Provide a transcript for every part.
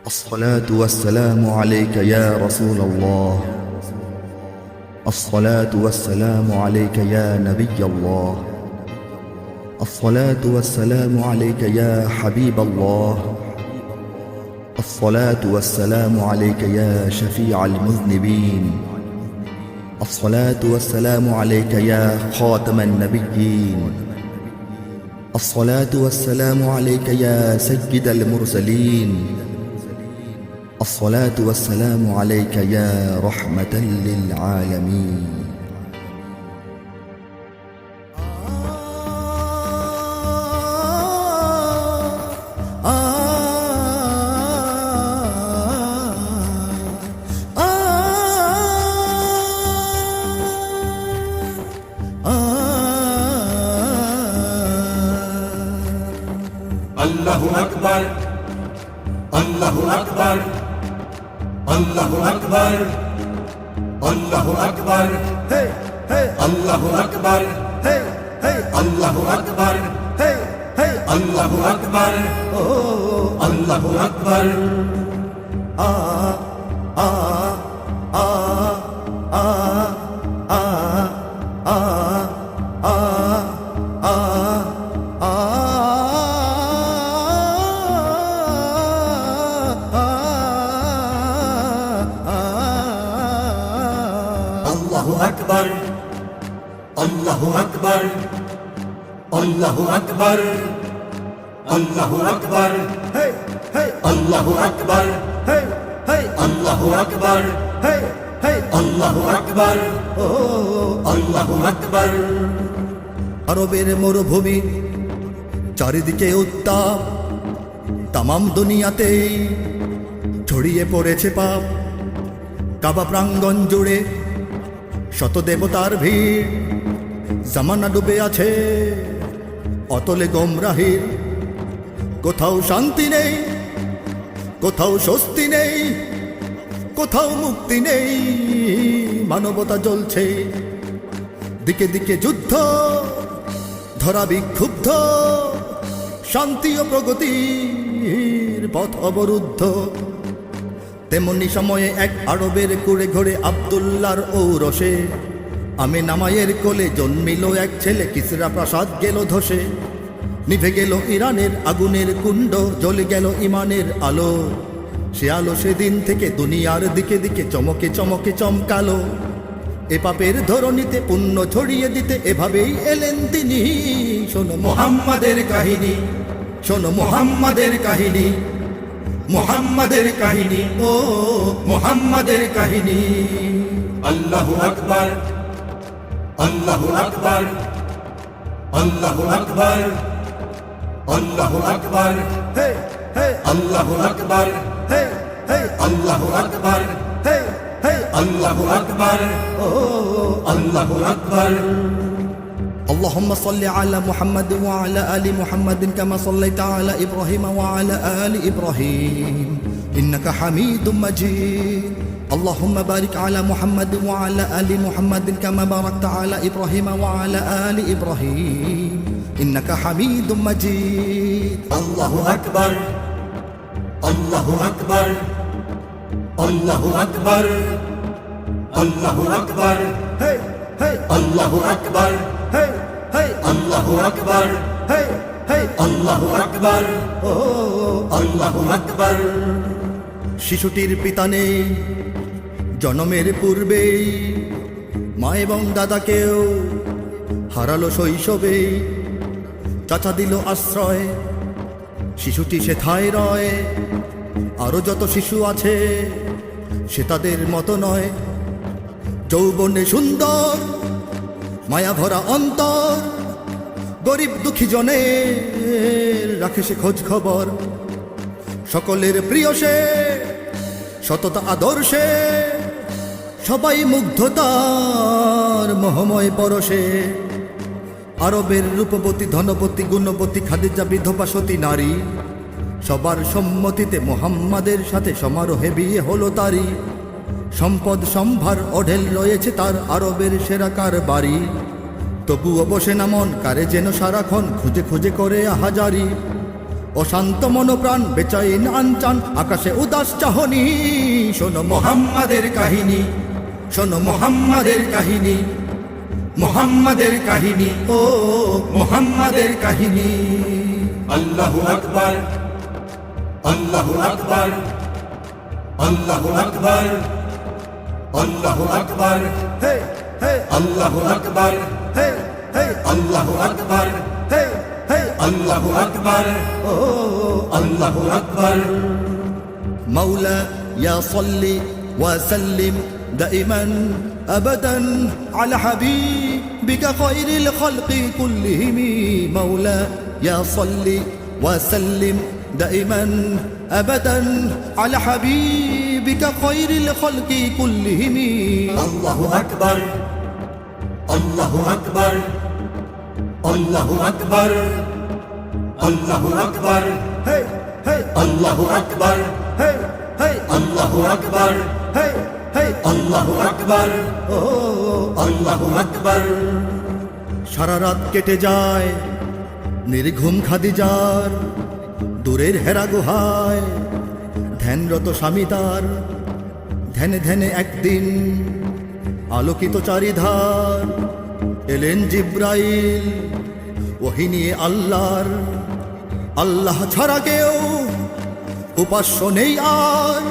الصلاة والسلام عليك يا رسول الله. الصلاة والسلام عليك يا نبي الله. الصلاة والسلام عليك يا حبيب الله. الصلاة والسلام عليك يا شفيع المذنبين. الصلاة والسلام عليك يا خاتم النبيين. الصلاة والسلام عليك يا سيد المرسلين. الصلاة والسلام عليك يا رحمة للعالمين. الله أكبر الله أكبر الله أكبر الله أكبر الله أكبر الله أكبر الله أكبر الله أكبر الله أكبر الله أكبر الله أكبر الله أكبر الله أكبر الله أكبر الله أكبر الله أكبر আরবের মরুভূমি চারিদিকে উত্তাপ, তামাম দুনিয়াতে ছড়িয়ে পড়েছে পাপ। কাবা প্রাঙ্গণ জুড়ে শত দেবতার ভিড়, জামানা ডুবে আছে অতলে গোমরাহির। কোথাও শান্তি নেই, কোথাও স্বস্তি নেই, কোথাও মুক্তি নেই, মানবতা জ্বলছে দিকে দিকে যুদ্ধ, ধরা বিক্ষুব্ধ, শান্তি ও প্রগতির পথ অবরুদ্ধ। তেমনি সময়ে এক আরবের কুড়ে ঘরে আব্দুল্লাহর ঔরসে আমেনা মায়ের কোলে জন্মিল এক ছেলে। কিসরা প্রাসাদ গেল ধসে, নিভে গেল ইরানের আগুনের কুণ্ড, জ্বলে গেল ইমানের আলো। সে আলো সেদিন থেকে দুনিয়ার দিকে দিকে চমকে চমকে চমকালো। এ পাপের ধরণীতে পুণ্য ছড়িয়ে দিতে এভাবেই এলেন তিনি। শোনো মুহাম্মাদের কাহিনী, শোনো মুহাম্মাদের কাহিনী, মুহাম্মাদের কাহিনী, ও মুহাম্মাদের কাহিনী। الله أكبر الله أكبر الله أكبر الله أكبر হে হে الله أكبر হে হে الله أكبر হে হে الله أكبر الله أكبر اللهم صل على محمد وعلى آل محمد كما صليت على إبراهيم وعلى آل إبراهيم إنك حميد مجيد. اللهم بارك على محمد وعلى آل محمد كما باركت على إبراهيم وعلى آل إبراهيم إنك حميد مجيد. الله أكبر الله أكبر الله أكبر الله أكبر هي هي الله أكبر هي هي الله أكبر هي هي الله أكبر الله أكبر শিশুটির পিতা নেই জন্মের পূর্বেই, মা এবং দাদাকেও হারালো শৈশবেই। চাচা দিল আশ্রয়, শিশুটি সেথায় রয়। আরো যত শিশু আছে সে তাদের মতো নয়। যৌবনে সুন্দর, মায়া ভরা অন্তর, গরিব দুঃখী জনের রাখে সে খোঁজ খবর। সকলের প্রিয় সে, সততা আদর্শে, সবাই মুগ্ধতার মোহময় পরশে। আরবের রূপবতী, ধনবতী, গুণবতী খাদিজা বিধবা সতী নারী, সবার সম্মতিতে মুহাম্মাদের সাথে সমারোহে বিয়ে হলো তারই। সম্পদ সম্ভার অঢেল রয়েছে তার, আরবের সেরা কারবারি। তবুও বসে না মন, কারে যেন সারাক্ষণ খুঁজে খুঁজে করে আহাজারি। অশান্ত মনোপ্রাণ বেচাইন আনচান আকাশে উদাস চাহনি শোনো মুহাম্মাদের কাহিনী, শোনো মুহাম্মাদের কাহিনী, মুহাম্মাদের কাহিনী, ও মুহাম্মাদের কাহিনী। আল্লাহু আকবার, আল্লাহু আকবার, আল্লাহু আকবার, আল্লাহু আকবার, হে হে আল্লাহু আকবার, হে হে আল্লাহু আকবার, হে হে আল্লাহু আকবার, ও আল্লাহু আকবার। مولا يا صل وسلم دائما أبدا على حبيبك خير الخلق كلهم مولا يا صل وسلم دائما أبدا على حبيبك خير الخلق كلهم আল্লাহু আকবার, আল্লাহু আকবার, আল্লাহু আকবার, আল্লাহু আকবার, hey hey আল্লাহু আকবার, hey hey আল্লাহু আকবার, hey hey আল্লাহু আকবার, oh আল্লাহু আকবার। সারা রাত কেটে যায় নির্ঘুম খাদিজার দূরের হেরা গুহায় ধ্যানরত স্বামী তার ধ্যানে ধ্যানে একদিন আলোকিত চারিধার এলেন জিব্রাইল ওহী নিয়ে আল্লাহর আল্লাহ ছাড়া কেউ উপাস্য নেই আর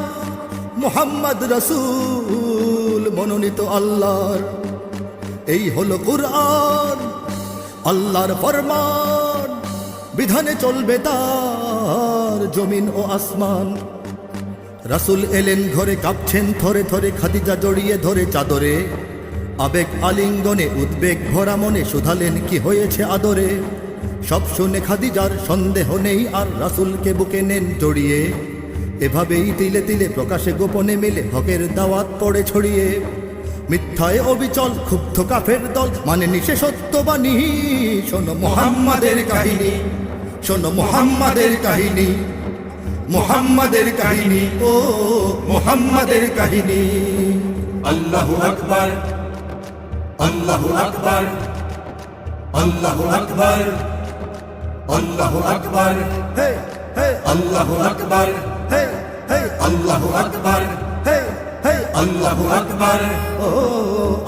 মুহাম্মদ রাসূল মনোনীত আল্লাহর এই হলো কুরআন আল্লাহর ফরমান বিধানে চলবে তার জমিন ও আসমান রাসূল এলেন ঘরে কাঁপছেন থরে থরে খাদিজা জড়িয়ে ধরে চাদরে আবেগ আলিঙ্গনে উদ্বেগ ভরা মনে শুধালেন কি হয়েছে আদরে সব শুনে খাদিজার সন্দেহ নেই আর রাসূলকে বুকে নেন জড়িয়ে এভাবেই তিলে তিলে প্রকাশে গোপনে মিলে হকের দাওয়াত পড়ে ছড়িয়ে মিথ্যায় অবিচল ক্ষুব্ধ কাফের দল মানে নিশে সত্যবাণী শোনো মুহাম্মাদের কাহিনী শোনো মুহাম্মাদের কাহিনী মুহাম্মাদের কাহিনী ও মুহাম্মাদের কাহিনী আল্লাহু আকবার, আল্লাহু আকবার, আল্লাহু আকবার, আল্লাহু আকবার, হে হে আল্লাহু আকবার, হে হে আল্লাহু আকবার, হে হে আল্লাহু আকবার, ও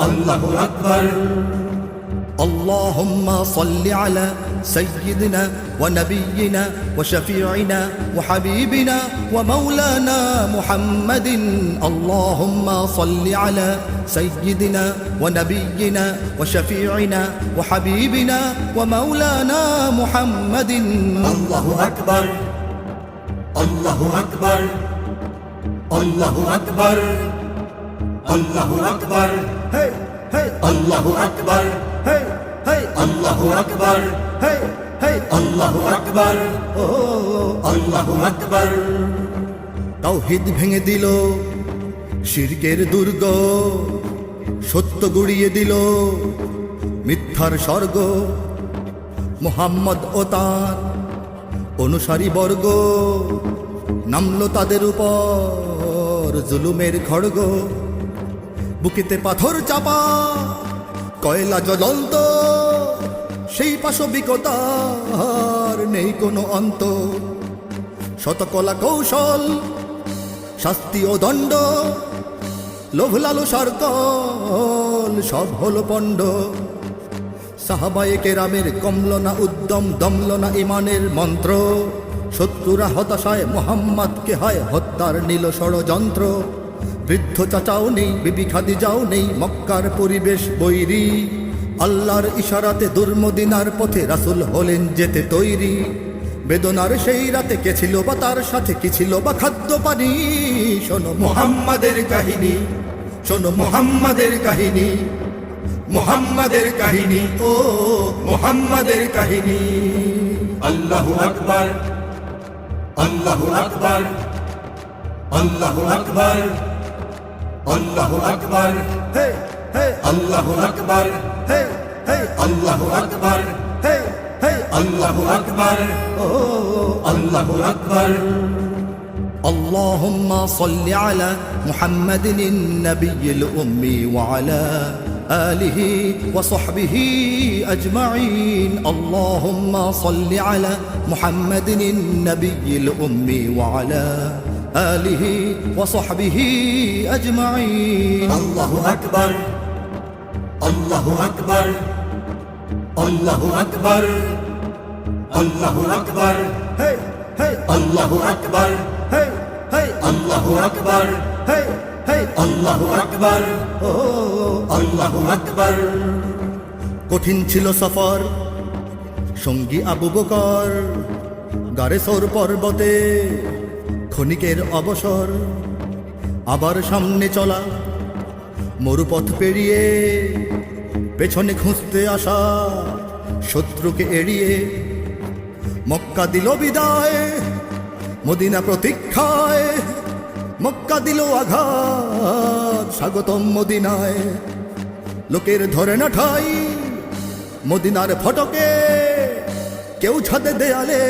আল্লাহু আকবার। اللهم صل على سيدنا ونبينا وشفيعنا وحبيبنا ومولانا محمد اللهم صل على سيدنا ونبينا وشفيعنا وحبيبنا ومولانا محمد আল্লাহু আকবার, আল্লাহু আকবার, আল্লাহু আকবার, আল্লাহু আকবার, hey hey আল্লাহু আকবার, hey hey আল্লাহু আকবার, hey hey আল্লাহু আকবার, oh আল্লাহু আকবার। তাওহীদ ভেঙে দিল শিরকের দুর্গ সত্য গুড়িয়ে দিল মিথ্যার স্বর্গ মুহাম্মদ ও তার অনুসারী বর্গ নামলো তাদের উপর জুলুমের খড়গ বুকেতে পাথর চাপা কয়লা জ্বলন্ত সেই পাশবিকতার নেই কোনো অন্ত শতকলা কৌশল শাস্তি ও দণ্ড লোভ লালসার কল সব হলো পণ্ড সাহাবায়ে কেরামের কমল না উদ্যম দমল না ইমানের মন্ত্র শত্রুরা হতাশায় মুহাম্মদকে হয় হত্যার নীল ষড়যন্ত্র বৃদ্ধ চাচাও নেই বিবি খাদিজাও নেই মক্কার পরিবেশ বৈরী আল্লাহর ইশারাতে দুর্মদিনার পথে রাসূল হলেন যেতে তৈরি বেদনার সেই রাতে কে ছিল বা তার সাথে কি ছিল বা খাদ্য পানি শোনো মুহাম্মাদের কাহিনী শোনো মুহাম্মাদের কাহিনী মুহাম্মাদের কাহিনী ও মুহাম্মাদের কাহিনী আল্লাহু আকবার, আল্লাহু আকবার, আল্লাহু আকবার, আল্লাহু আকবার, হে হে আল্লাহু আকবার, হে হে আল্লাহু আকবার, হে হে আল্লাহু আকবার, ও আল্লাহু আকবার। اللهم صل على محمد النبي الأمي وعلى آله وصحبه أجمعين اللهم صل على محمد النبي الأمي وعلى آله وصحبه أجمعين الله أكبر الله أكبر الله أكبر الله أكبر هي هي الله أكبر هي هي الله أكبر هي هي الله أكبر الله أكبر কঠিন ছিল সফর সঙ্গী আবু বকর গারে সৌর পর্বতে ক্ষণিকের অবসর আবার সামনে চলা মরুপথ পেরিয়ে পেছনে খুঁজতে আসা শত্রুকে এড়িয়ে মক্কা দিল বিদায় মদিনা প্রতীক্ষায় মক্কা দিল আঘাত স্বাগতম মদিনায় লোকের ধরে না ঠাই মদিনার ফটকে কেউ ছাদে দেয়ালে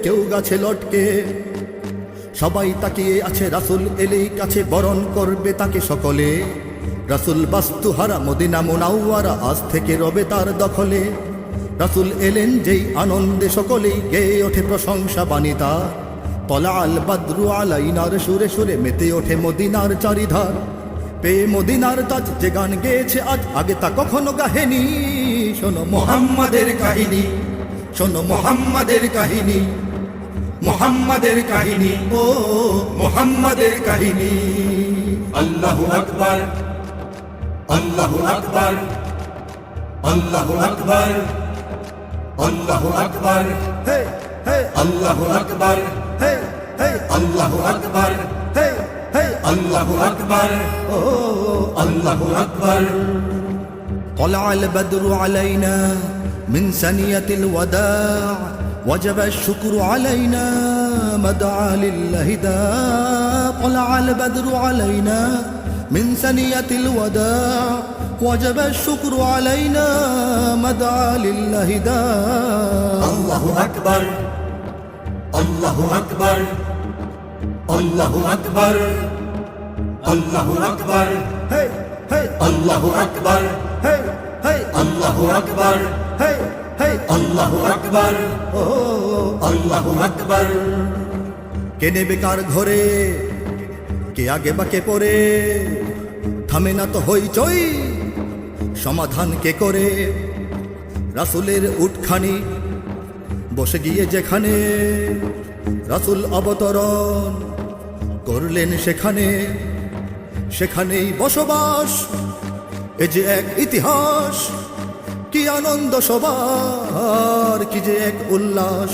কেউ গাছে লটকে সবাই তাকিয়ে আছে রাসূল এলেই কাছে বরণ করবে তাকে সকলে রাসূল বাস্তুহারা মদিনা মুনাওয়ারা আজ থেকে রবে তার দখলে রাসূল এলেন যেই আনন্দে সকলেই গেয়ে ওঠে প্রশংসা বাণী তার তলা আল বাদরু আলাইনার সুরে সুরে মেতে ওঠে মদিনার চারিধার পেয়ে মদিনার তাজ যে গান গেয়েছে আজ আগে তা কখনো গাহেনি শোনো মুহাম্মাদের কাহিনী শোনো মুহাম্মাদের কাহিনী মুহাম্মাদের কাহিনী ও মুহাম্মাদের কাহিনী আল্লাহু আকবার আল্লাহু আকবার আল্লাহু আকবার আল্লাহু আকবার হে হে আল্লাহু আকবার হে হে আল্লাহু আকবার হে হে আল্লাহু আকবার আল্লাহু আকবার طلع البدر علينا من ثنية الوداع وجب الشكر علينا مدعا لله داع طلع البدر علينا من ثنية الوداع وجب الشكر علينا مدعا لله داع আল্লাহু আকবার আল্লাহু আকবার আল্লাহু আকবার আল্লাহু আকবার হে হে আল্লাহু আকবার হে হে আল্লাহু আকবার হে হে আল্লাহু আকবার আল্লাহু আকবার কে নেবে কার ঘরে কে আগে বা কে পরে থামে না তো হইচই সমাধান কে করে রাসূলের উটখানি বসে গিয়ে যেখানে রাসূল অবতরণ করলেন সেখানে সেখানেই বসবাস এ যে এক ইতিহাস কি আনন্দ সবার কি যে এক উল্লাস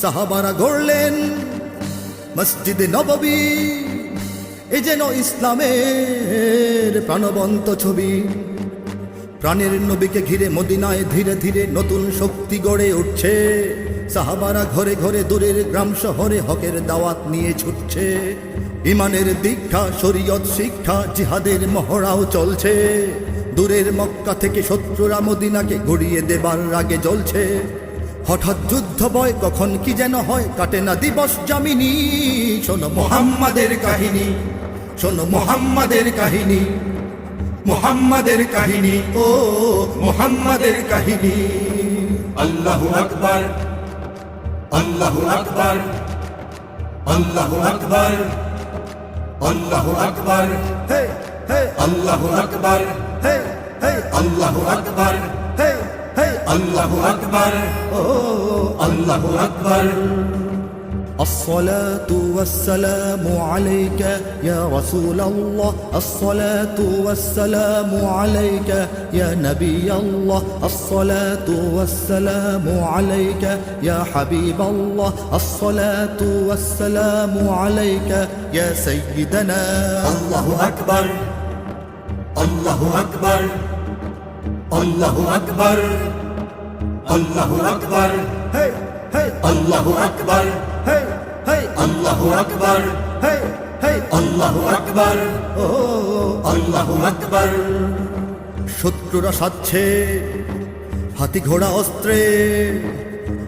সাহাবারা গড়লেন মসজিদে নববী এ যেন ইসলামের প্রাণবন্ত ছবি প্রাণের নবীকে ঘিরে মদিনায় ধীরে ধীরে নতুন শক্তি গড়ে উঠছে সাহাবারা ঘরে ঘরে দূরের গ্রাম শহরে হকের দাওয়াত নিয়ে ছুটছে ইমানের দীক্ষা শরীয়ত শিক্ষা জিহাদের মহড়াও চলছে দূরের মক্কা থেকে শত্রুরা মদিনাকে গড়িয়ে দেবার রাগে জ্বলছে হঠাৎ যুদ্ধ ভয় কখন কি যেন হয় কাটে না দিবস জামিনী শোনো মুহাম্মাদের কাহিনী শোনো মুহাম্মাদের কাহিনী মুহাম্মাদের কাহিনী ও মুহাম্মাদের কাহিনী আল্লাহু আকবার আল্লাহু আকবার আল্লাহু আকবার আল্লাহু আকবার হে হে আল্লাহু আকবার হে হে আল্লাহু আকবার হে হে আল্লাহু আকবার আল্লাহু আকবার الصلاة والسلام عليك يا رسول الله الصلاة والسلام عليك يا نبي الله الصلاة والسلام عليك يا حبيب الله الصلاة والسلام عليك يا سيدنا আল্লাহু আকবার আল্লাহু আকবার আল্লাহু আকবার আল্লাহু আকবার hey hey আল্লাহু আকবার hey hey আল্লাহু আকবার hey hey আল্লাহু আকবার আল্লাহু আকবার শত্রুরা সাজছে হাতি ঘোড়া অস্ত্রে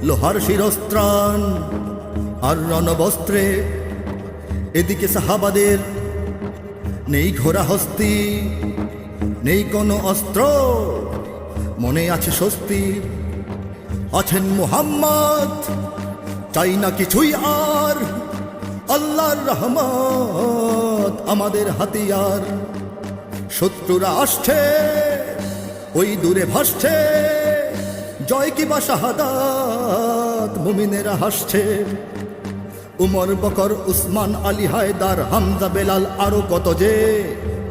লোহার শিরস্ত্রাণ আর রণবস্ত্রে এদিকে সাহাবাদের নেই ঘোড়া হস্তি নেই কোনো অস্ত্র, মনে আছে স্বস্তি, আছেন মুহাম্মদ, চাই না কিছুই আর, আল্লাহর রহমত আমাদের হাতিয়ার। শত্রুরা আসছে, ওই দূরে ভাসছে, জয় কি বা শাহাদাত, মুমিনেরা হাসছে। উমর, বকর, উসমান, আলী, হায়দার, হামজা, বেলাল, আরো কত যে,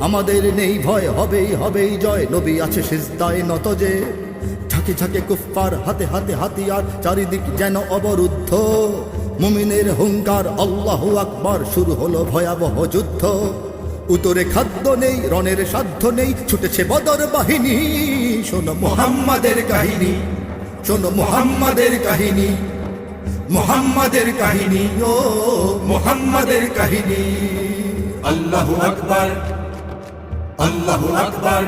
আমাদের নেই ভয়, হবেই হবেই জয়, নবী আছে সিজদায় নত যে। ঝাঁকে ঝাঁকে কুফফার, হাতে হাতে হাতিয়ার, চারিদিক যেন অবরুদ্ধ, মুমিনের হুঙ্কার, আল্লাহু আকবার, শুরু হলো ভয়াবহ যুদ্ধ। উতরে খাদ্য নেই, রণের সাধ্য নেই, ছুটেছে বদর বাহিনী। শোনো মুহাম্মাদের কাহিনী, শোনো মুহাম্মাদের কাহিনী, মুহাম্মাদের কাহিনী, ও মুহাম্মাদের কাহিনী। আল্লাহু আকবার, আল্লাহু আকবার,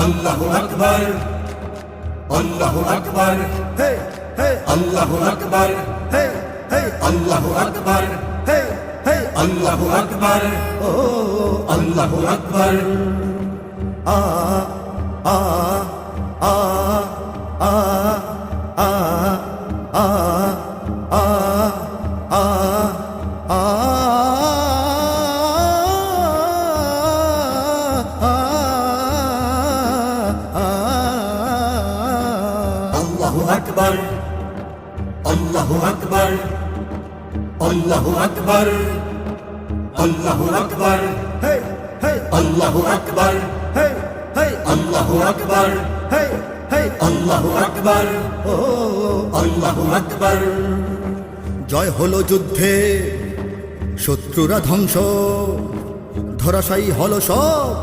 আল্লাহু আকবার, আল্লাহু আকবার, হে হে আল্লাহু আকবার, হে হে আল্লাহু আকবার, হে হে আল্লাহু আকবার, ও আল্লাহু আকবার। আ আ আ আ আ আ আ আ আল্লাহু আকবার, আল্লাহু আকবার, আল্লাহু আকবার, আল্লাহু আকবার, হে হে আল্লাহু আকবার, হে হে আল্লাহু আকবার, হে হে আল্লাহু আকবার, ও আল্লাহু আকবার। জয় হলো যুদ্ধে, শত্রুরা ধ্বংস, ধরাশায়ী হলো সব,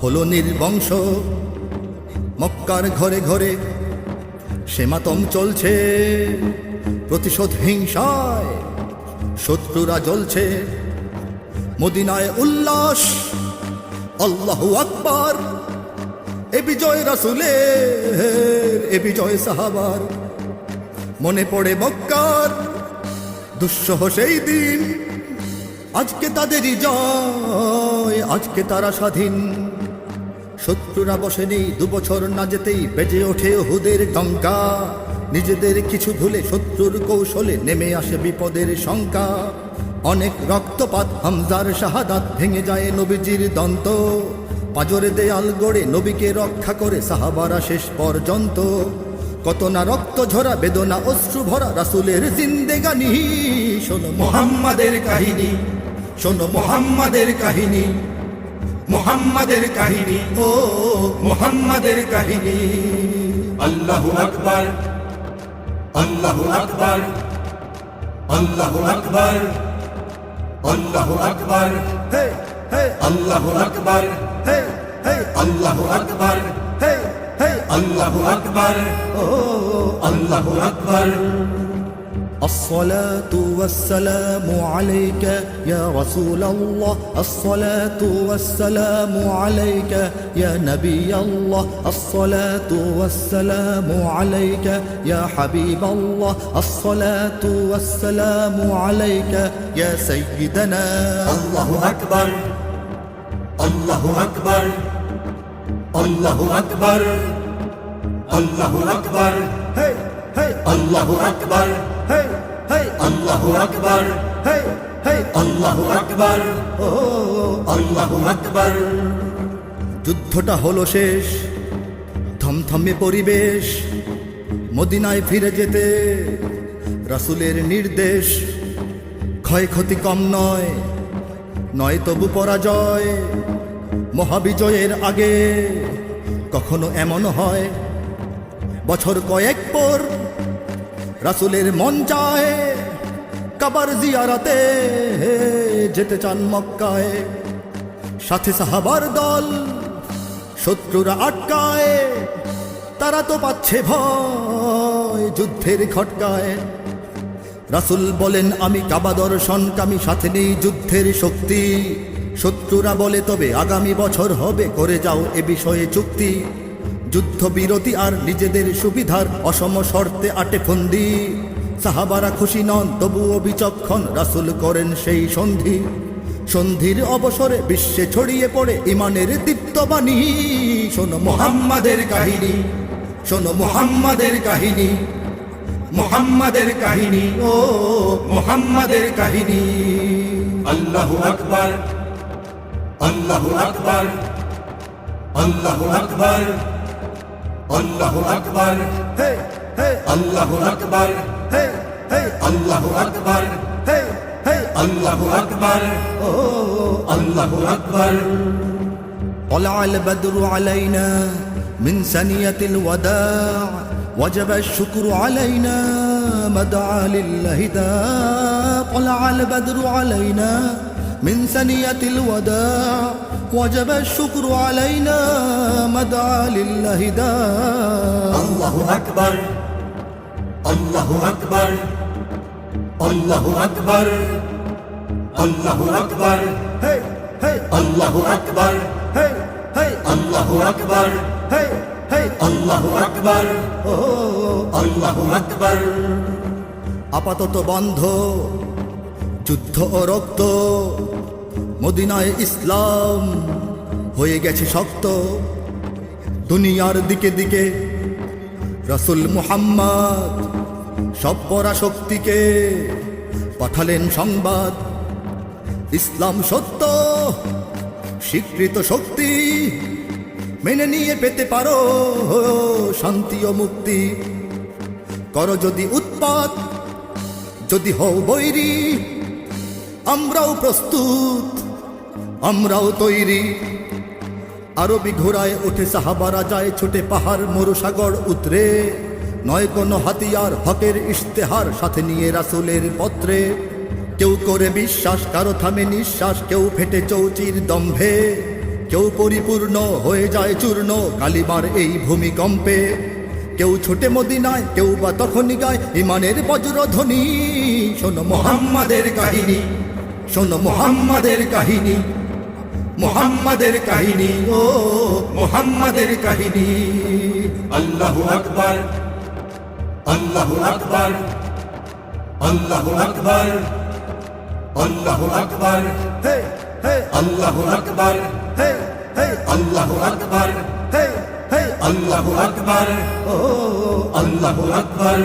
হলো নির্বংশ। মক্কার ঘরে ঘরে সে-মাতম চলছে, প্রতিশোধ হিংসায় শত্রুরা জ্বলছে। মদিনায় উল্লাস, আল্লাহু আকবার, এ বিজয় রাসূলের, এ বিজয় সাহাবার। মনে পড়ে মক্কার দুঃসহ সেই দিন, আজকে তাদেরই জয়, আজকে তারা স্বাধীন। শত্রুরা বসেনি 2 বছর না যেতেই বেজে ওঠে উহুদের ডঙ্কা। নিজেদের কিছু ভুলে শত্রুর কৌশলে নেমে আসে বিপদের শঙ্কা। অনেক রক্তপাত, হামজার শাহাদাত, ভেঙে যায় নবীজির দন্ত। পাজরে দেয়াল গড়ে নবীকে রক্ষা করে সাহাবারা শেষ পর্যন্ত। কত না রক্ত ঝরা, বেদনা অশ্রু ভরা রাসূলের জিন্দেগানি। শোনো মুহাম্মাদের কাহিনী, শোনো মুহাম্মাদের কাহিনী, মুহাম্মাদের কাহিনী, ও মুহাম্মাদের কাহিনী। আল্লাহু আকবার, আল্লাহু আকবার, আল্লাহু আকবার, আল্লাহু আকবার, হে হে আল্লাহু আকবার, হে হে আল্লাহু আকবার, হে হে আল্লাহু আকবার, ও আল্লাহু আকবার। الصلاة والسلام عليك يا رسول الله، الصلاة والسلام عليك يا نبي الله، الصلاة والسلام عليك يا حبيب الله، الصلاة والسلام عليك يا سيدنا। আল্লাহু আকবার, আল্লাহু আকবার, আল্লাহু আকবার, আল্লাহু আকবার, হে হে আল্লাহু আকবার, হে হে আল্লাহু আকবার, হে হে আল্লাহু আকবার, ও আল্লাহু আকবার। যুদ্ধটা হলো শেষ, থমথমে পরিবেশ। মদিনায় ফিরে যেতে রাসূলের নির্দেশ। ক্ষয়ক্ষতি কম নয়, নয় তবু পরাজয়। মহাবিজয়ের আগে কখনো এমন হয়, বছর কয়েক পর রাসূলের মন চায় কাবার জিয়ারাতে যেতে চান মক্কায়। সাথে সাহাবার দল, শত্রুরা আটকায়, তারা তো পাচ্ছে ভয় যুদ্ধের খটকায়। রাসূল বলেন আমি কাবা দর্শনকামী, সাথে নেই যুদ্ধের শক্তি। শত্রুরা বলে তবে আগামী বছর হবে, করে যাও এ বিষয়ে চুক্তি। যুদ্ধবিরতি আর নিজেদের সুবিধার অসম শর্তে আটে ফন্দি। সাহাবারা খুশি নন তবুও বিচক্ষণ, রাসূল করেন সেই সন্ধি। সন্ধির অবসরে বিশ্বে ছড়িয়ে পড়ে ইমানের দীপ্তবাণী। শোনো মুহাম্মাদের কাহিনী, শোনো মুহাম্মাদের কাহিনী, মুহাম্মাদের কাহিনী, ও মুহাম্মাদের কাহিনী। আল্লাহু আকবার, আল্লাহু আকবার, আল্লাহু আকবার, আল্লাহু আকবার, হে হে আল্লাহু আকবার, হে হে আল্লাহু আকবার, হে হে আল্লাহু আকবার, আল্লাহু আকবার। طلع البدر علينا من ثنية الوداع وجب الشكر علينا ما دعا لله داع. طلع البدر علينا من ثنية الوداع وجب الشكر علينا ما دعا لله داع. আল্লাহু আকবার, আল্লাহু আকবার, আল্লাহু আকবার, আল্লাহু আকবার, Hey hey আল্লাহু আকবার, hey hey আল্লাহু আকবার, hey hey আল্লাহু আকবার, আল্লাহু আকবার। আপাতত বন্ধ যুদ্ধ ও রক্ত, মদিনায় ইসলাম হয়ে গেছে শক্ত। দুনিয়ার দিকে দিকে রাসূল মুহাম্মদ সব পরাশক্তিকে পাঠালেন সংবাদ। ইসলাম সত্য স্বীকৃত শক্তি, মেনে নিয়ে পেতে পারো শান্তি ও মুক্তি। করো যদি উৎপাত, যদি হও বৈরী, আমরাও প্রস্তুত, আমরাও তৈরি। আরবি ঘোড়ায় ওঠে সাহাবারা, যায় ছুটে পাহাড় মরুসাগর উতরে। নয় কোনো হাতিয়ার, হকের ইশতেহার, সাথে নিয়ে রাসূলের পত্রে। কেউ করে বিশ্বাস, কারো থামে নিঃশ্বাস, কেউ ফেটে চৌচির দম্ভে, কেউ পরিপূর্ণ হয়ে যায় চূর্ণ কালিমার এই ভূমিকম্পে। কেউ ছোটে মদিনায়, কেউ বা তখনই গায় ইমানের বজ্রধ্বনি। শোনো মুহাম্মাদের কাহিনী, শোনো মুহাম্মাদের কাহিনী, মুহাম্মাদের কাহিনী, ও মুহাম্মাদের কাহিনী। আল্লাহু আকবার, আল্লাহু আকবার, আল্লাহু আকবার, আল্লাহু আকবার, হে হে আল্লাহু আকবার, হে হে আল্লাহু আকবার, হে হে আল্লাহু আকবার, আল্লাহু আকবার।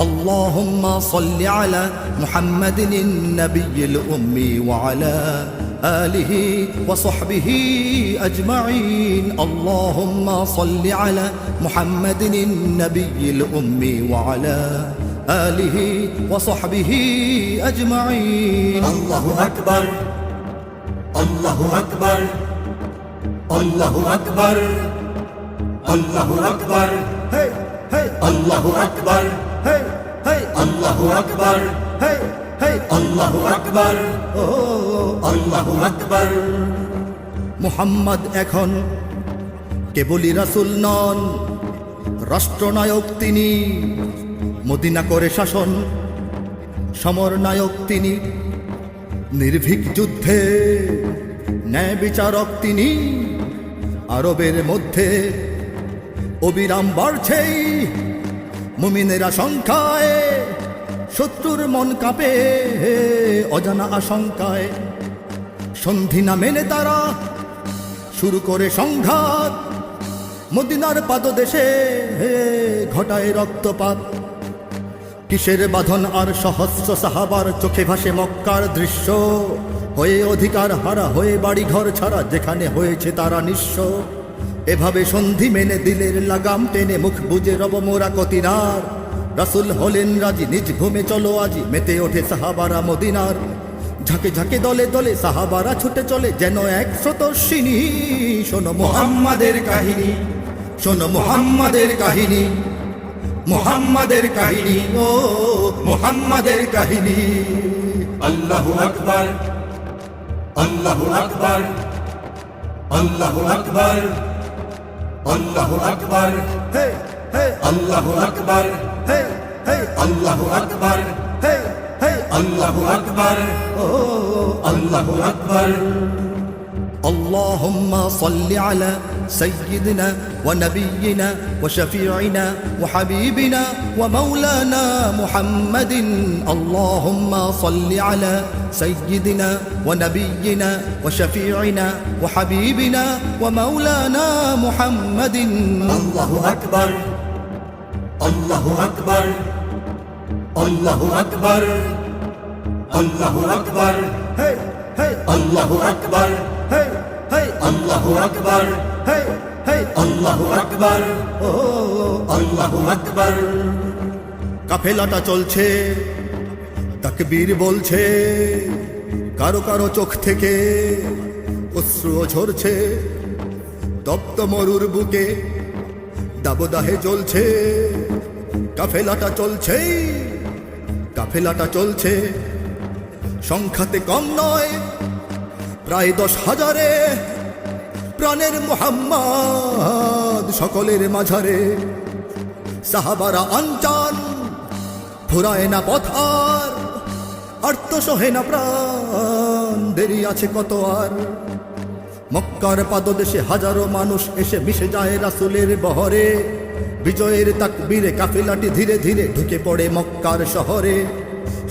اللهم صل على محمد النبي الأمي وعلى آله وصحبه أجمعين. اللهم صل على محمد النبي الأمي وعلى آله وصحبه أجمعين. আল্লাহু আকবার, আল্লাহু আকবার, আল্লাহু আকবার, আল্লাহু আকবার, Hey hey আল্লাহু আকবার, hey hey আল্লাহু আকবার, hey hey আল্লাহু আকবার, আল্লাহু আকবার। মুহাম্মদ এখন কেবলই রাসূল নন, রাষ্ট্রনায়ক তিনি। মদিনা করে শাসন, সমর নায়ক তিনি। নির্ভীক যুদ্ধে ন্যায় বিচারক তিনি। আরবের মধ্যে অবিরাম বাড়ছেই মুমিনেরা সংখ্যায়, শত্রুর মন কাঁপে অজানা আশঙ্কায়। সন্ধি না মেনে তারা শুরু করে সংঘাত, মদিনার পাদদেশে ঘটায় রক্তপাত। কিসের বাঁধন আর সহস্র সাহাবার, চোখে ভাসে মক্কার দৃশ্য। হয়ে অধিকার হারা, হয়ে বাড়ি ঘর ছাড়া, যেখানে হয়েছে তারা নিঃস্ব। এভাবে সন্ধি মেনে দিলের লাগাম টেনে, মুখ বুজে রব মোরা কতিনার। রাসূল হলেন রাজি, নিজ ভূমে চলো আজি, মেতে ওঠে সাহাবারা মদিনার। ঝাঁকে ঝাঁকে দলে দলে সাহাবারা ছুটে চলে, যেন এক স্রোতস্বিনী। শোনো মুহাম্মাদের কাহিনী, শোনো মুহাম্মাদের কাহিনী, মুহাম্মাদের কাহিনী, ও মুহাম্মাদের কাহিনী। আল্লাহু আকবার, আল্লাহু আকবার, আল্লাহু আকবার, আল্লাহু আকবার, হে হে আল্লাহু আকবার, হে হে আল্লাহু আকবার, হে হে আল্লাহু আকবার, আল্লাহু আকবার। اللهم صل على سيدنا ونبينا وشفيعنا وحبيبنا ومولانا محمد اللهم صل على سيدنا ونبينا وشفيعنا وحبيبنا ومولانا محمد الله أكبر الله أكبر الله أكبر الله أكبر هي هي الله أكبر هي هي الله أكبر هي هي الله أكبر الله أكبر কাফেলাটা চলছে তাকবীর বলছে কারো কারো চোখ থেকে অশ্রু ঝরছে তপ্ত মরুর বুকে দাবদাহে জ্বলছে কাফেলাটা চলছে কাফেলাটা চলছে সংখ্যাতে কম নয় প্রায় 10,000 প্রাণের মুহাম্মদ সকলের মাঝারে সাহাবারা আনচান ফুরায় না পথ আর আর্ত সহে না প্রাণ দেরি আছে কত আর মক্কার পাদদেশে হাজারো মানুষ এসে মিশে যায় রাসূলের বহরে বিজয়ের তাকবীরে কাফেলাটি ধীরে ধীরে ঢুকে পড়ে মক্কার শহরে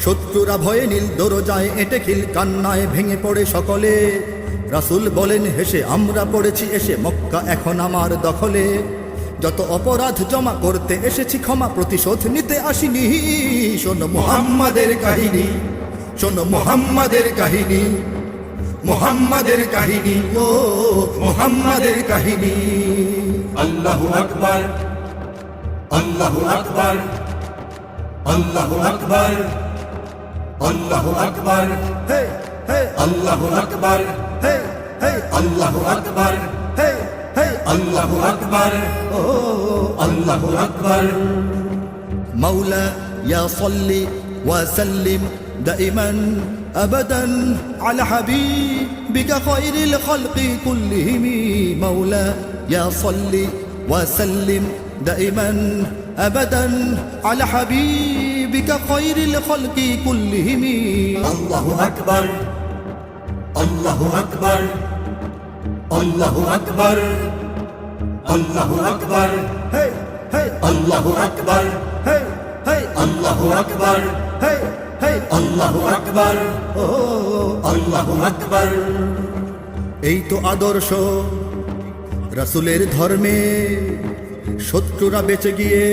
শত্রুরা ভয়ে নীল দরজায় এঁটে খিল কান্নায় ভেঙে পড়ে সকলে রাসূল বলেন হেসে আমরা পড়েছি এসে মক্কা এখন আমার দখলে যত অপরাধ জমা করতে এসেছি ক্ষমা প্রতিশোধ নিতে আসিনি শোনো মুহাম্মাদের কাহিনী শোনো মুহাম্মাদের কাহিনী মুহাম্মাদের কাহিনী ও মুহাম্মাদের কাহিনী الله أكبر الله أكبر الله أكبر الله أكبر হে হে الله أكبر হে হে الله أكبر হে হে الله أكبر الله أكبر مولا يا صل وسلم دائما أبدا على حبيبك خير الخلق كلهم مولا يا صل وسلم دائما أبدا على حبيبك خير الخلق كلهم الله أكبر الله أكبر الله أكبر الله أكبر هي هي الله أكبر هي هي الله أكبر هي هي الله أكبر الله أكبر এই তো আদর্শ রাসূলের ধর্মে শত্রুরা বেঁচে গিয়ে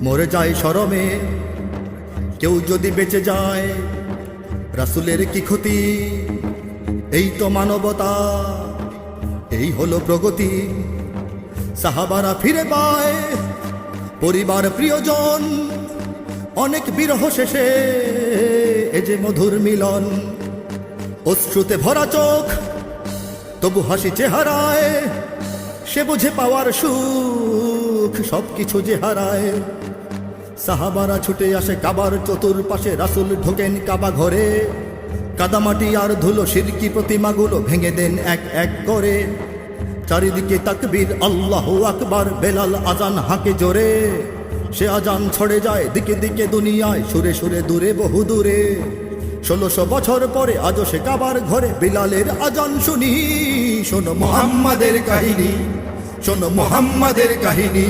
মরে যায় শরমে কেউ যদি বেঁচে যায় রাসূলের কি ক্ষতি এই তো মানবতা এই হলো প্রগতি সাহাবারা ফিরে পায় পরিবার প্রিয়জন অনেক বিরহ শেষে এ যে মধুর মিলন অশ্রুতে ভরা চোখ তবু হাসি চেহারায় সে বুঝে পাওয়ার সুখ সবকিছু যে হারায় সাহাবারা ছুটে আসে কাবার চতুর্পাশে রাসূল ঢোকেন কাবা ঘরে কাদামাটি আর ধুলো শিরকি প্রতিমাগুলো ভেঙে দেন এক এক করে চারিদিকে তাকবীর আল্লাহু আকবার বেলাল আজান হাঁকে জোরে সে আজান ছড়ে যায় দিকে দিকে দুনিয়ায় সুরে সুরে দূরে বহু দূরে 1600 বছর পরে আজও সে কাবার ঘরে বিলালের আজান শুনি শোনো মুহাম্মাদের কাহিনী শোনো মুহাম্মাদের কাহিনী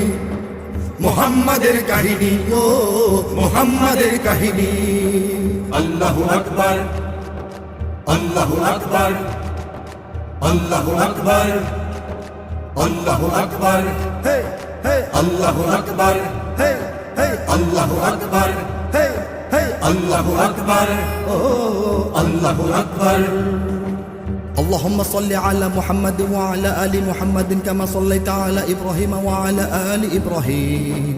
মুহাম্মাদের কাহিনী ও মুহাম্মাদের কাহিনী الله أكبر الله أكبر الله أكبر الله أكبر হে হে الله أكبر হে হে الله أكبر হে হে الله أكبر الله أكبر اللهم صل على محمد وعلى آل محمد كما صليت على إبراهيم وعلى آل إبراهيم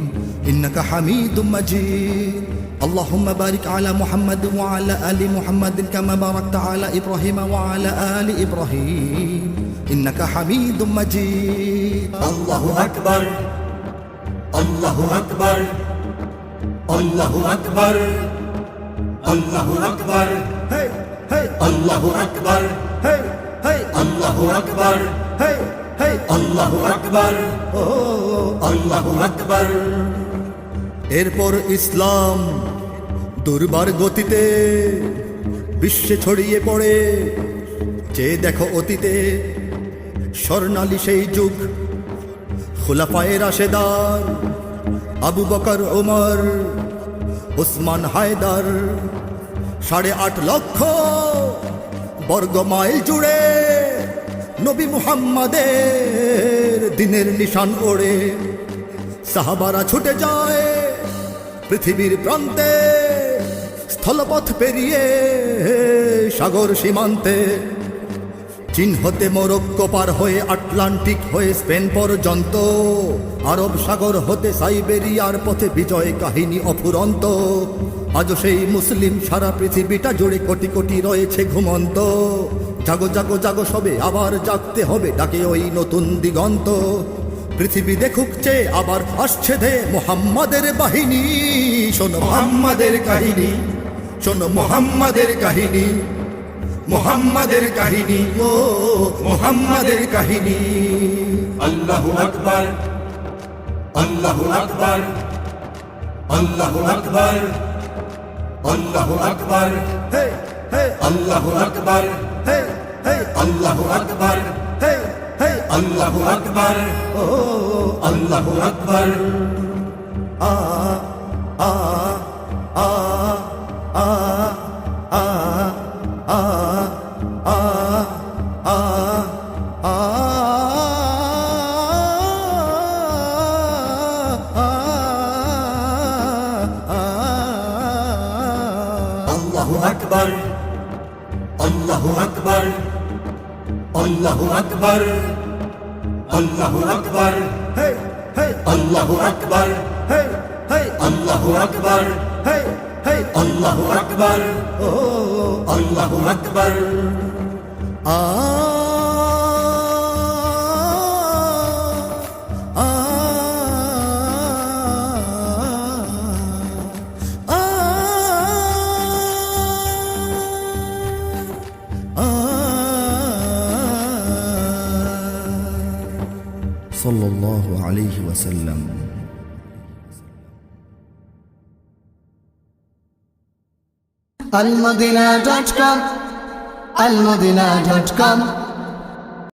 إنك حميد مجيد اللهم بارك على محمد وعلى آل محمد كما باركت على إبراهيم وعلى آل إبراهيم إنك حميد مجيد الله أكبر الله أكبر الله أكبر الله أكبر هي هي الله أكبر هي هي الله أكبر هي هي الله أكبر الله أكبر এরপর ইসলাম দুর্বার গতিতে বিশ্বে ছড়িয়ে পড়ে চেয়ে দেখো অতীতে স্বর্ণালী সেই যুগ খুলাফায়ে রাশেদার আবু বকর ওমর ওসমান হায়দার 8.5 লক্ষ বর্গ মাইল জুড়ে নবী মুহাম্মাদের দিনের নিশান ওড়ে সাহাবারা ছুটে যায় পৃথিবীর প্রান্তে স্থলপথ পেরিয়ে সাগর সীমান্তে চীন হতে মরক্কো পার হয়ে আটলান্টিক হয়ে স্পেন পর্যন্ত আরব সাগর হতে সাইবেরিয়ার পথে বিজয় কাহিনী অফুরন্ত আজও সেই মুসলিম সারা পৃথিবীটা জুড়ে কোটি কোটি রয়েছে ঘুমন্ত জাগো জাগো জাগো সবে আবার জাগতে হবে ডাকে ওই নতুন দিগন্ত পৃথিবী দেখুক চেয়ে আবার আসছে দে মুহাম্মাদের বাহিনী শোনো মুহাম্মাদের কাহিনী শোনো মুহাম্মাদের কাহিনী মুহাম্মাদের কাহিনী ও মুহাম্মাদের কাহিনী আল্লাহু আকবার আল্লাহু আকবার আল্লাহু আকবার আল্লাহু আকবার হে হে আল্লাহু আকবার হে হে আল্লাহু আকবার হে হে আল্লাহু আকবার ও আল্লাহু আকবার আ আ আ আ আ আ আ আ আল্লাহু আকবার আল্লাহু আকবার আল্লাহু আকবার আল্লাহু আকবার হে হে আল্লাহু আকবার হে হে আল্লাহু আকবার হে হে আল্লাহু আকবার ও আল্লাহু আকবার আ আ আ সাল্লাল্লাহু আলাইহি ওয়াসাল্লাম almadina.com